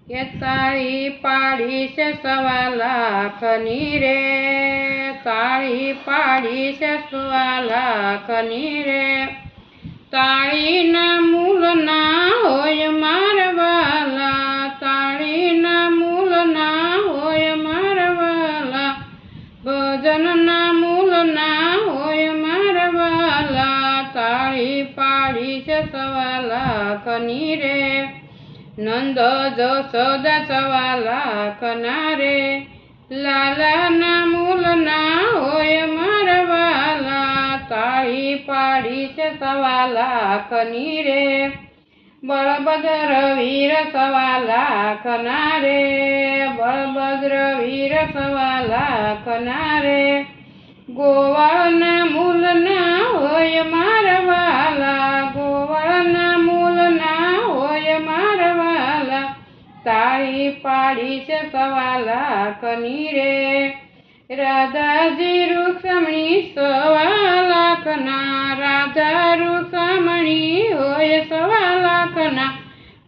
કે તાળી પાડી છે 1.25 લાખની રે, તાળી પાડી છે 1.25 લાખની રે, તાળીના મૂલ ના હોય મારા વાલા, તાળીના મૂલ ના હોય મારા વાલા, ભજનના મૂલ ના હોય મારા વાલા, તાળી પાડી છે 1.25 લાખની રે, નંદ જશોદા 1.25 લાખના રે, લાલાના મૂલ ના હોય મારા વાલા, તાળી પાડી છે 1.25 લાખની રે, બળભદ્ર વીર 1.25 લાખના રે, બળભદ્ર વીર 1.25 લાખના રે, ગોવાળના મૂલ ના હોય મારા વાલા, ગોવાળના મૂલ ના હોય મારા વાલા, તાળી પાડી છે 1.25 લાખની રે, રાધાજી રૂક્ષ્મણી 1.25 લાખના, રાધા રૂક્ષ્મણી હોય 1.25 લાખના,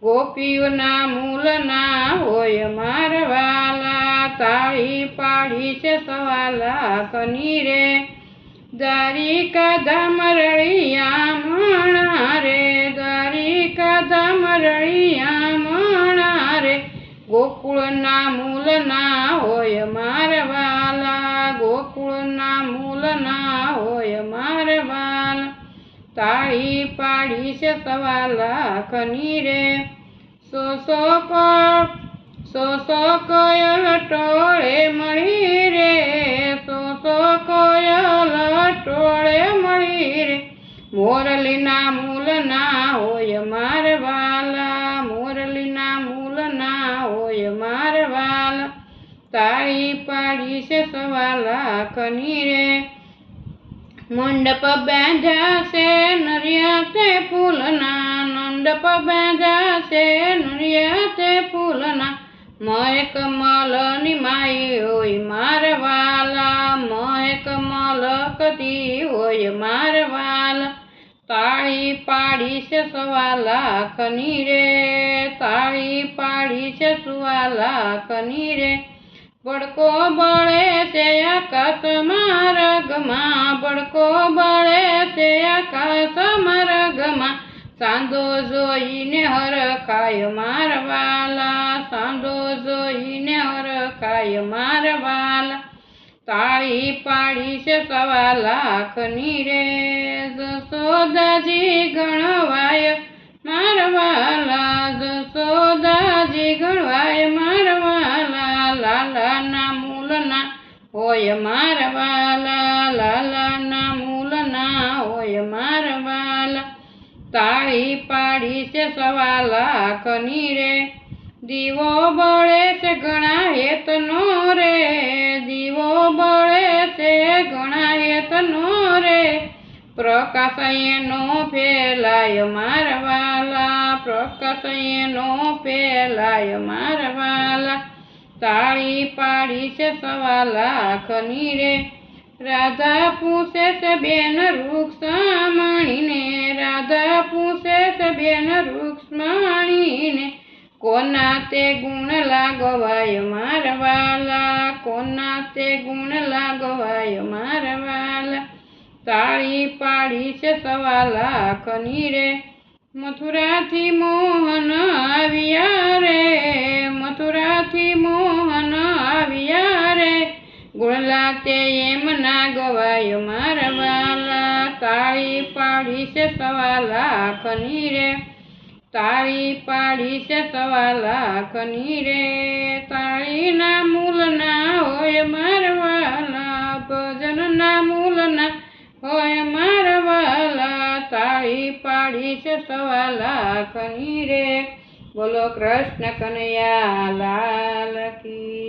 ગોપીઓના મૂલ ના હોય મારા વાલા, તાળી પાડી છે 1.25 લાખની રે, દ્વારિકા ધામ રળિયા મણા રે, દ્વારિકા ધામ રળિયા મણા રે, ગોકુળના મૂલ ના હોય મારા વાલા, ગોકુળના મૂલ ના હોય મારા વાલા, તાળી પાડી છે 1.25 લાખની રે, સો કોયલ ટોળે મળી રે, સો કોયલ ટોળે મળી રે, મોરલીના મૂલ ના હોય મારા વાલા, મોરલીના મૂલ ના હોય મારા વાલા, તાળી પાડી છે 1.25 લાખની રે, મંડપ બાંધ્યા છે નરિયા તે ફૂલના, મંડપ બાંધ્યા છે નરિયા તે ફૂલના, મહે કમલની માઈ હોય મારા વાલા, મહે કમલ કદી હોય મારા વાલા, તાળી પાડી છે 1.25 લાખની રે, તાળી પાડી છે 1.25 લાખની રે, બડકો બળે છે આકાશમાં રગમાં, બડકો બળે છે આકાશમાં રગમાં, સાંધો જોઈને હરખાય મારા વાલા, સાંધો જોઈને હરખાય મારા વાલા, તાળી પાડી છે 1.25 લાખની રે, જશોદાજી ગણવાય મારા વાલા, જશોદાજી ગણવાય મારા વાલા, લાલાના મૂલ ના હોય મારા વાલા, લાલાના મૂલ ના હોય મારા વાલા, તાળી પાડી છે 1.25 લાખની રે, દીવો બળે છે ઘણા હેતનો રે, દીવો બળે છે ઘણા હેતનો રે, પ્રકાશ એનો ફેલાય મારા વાલા, પ્રકાશ એનો ફેલાય મારા વાલા, તાળી પાડી છે 1.25 લાખની રે, રાધા પૂછે છે બેન રૂક્ષ્મણીને, રાધા પૂછે છે બેન રૂક્ષ્મણીને, કોના તે ગુણ લાગવાય મારા વાલા, કોના તે ગુણ લાગવાય મારા વાલા, તાળી પાડી છે 1.25 લાખની રે, મથુરાથી મોહન આવ્યા રે, મથુરાથી મોહન આવ્યા રે, ગુણલા તે એમ ના ગવાય મારા વાલા, તાળી પાડી છે 1.25 લાખની રે, તાળી પાડી છે 1.25 લાખની રે, તાળીના મૂલ ના હોય મારા વાલા, ભજનના મૂલ ના હોય મારા વાલા, તાળી પાડી છે 1.25 લાખની રે, બોલો કૃષ્ણ કનૈયા લાલ કી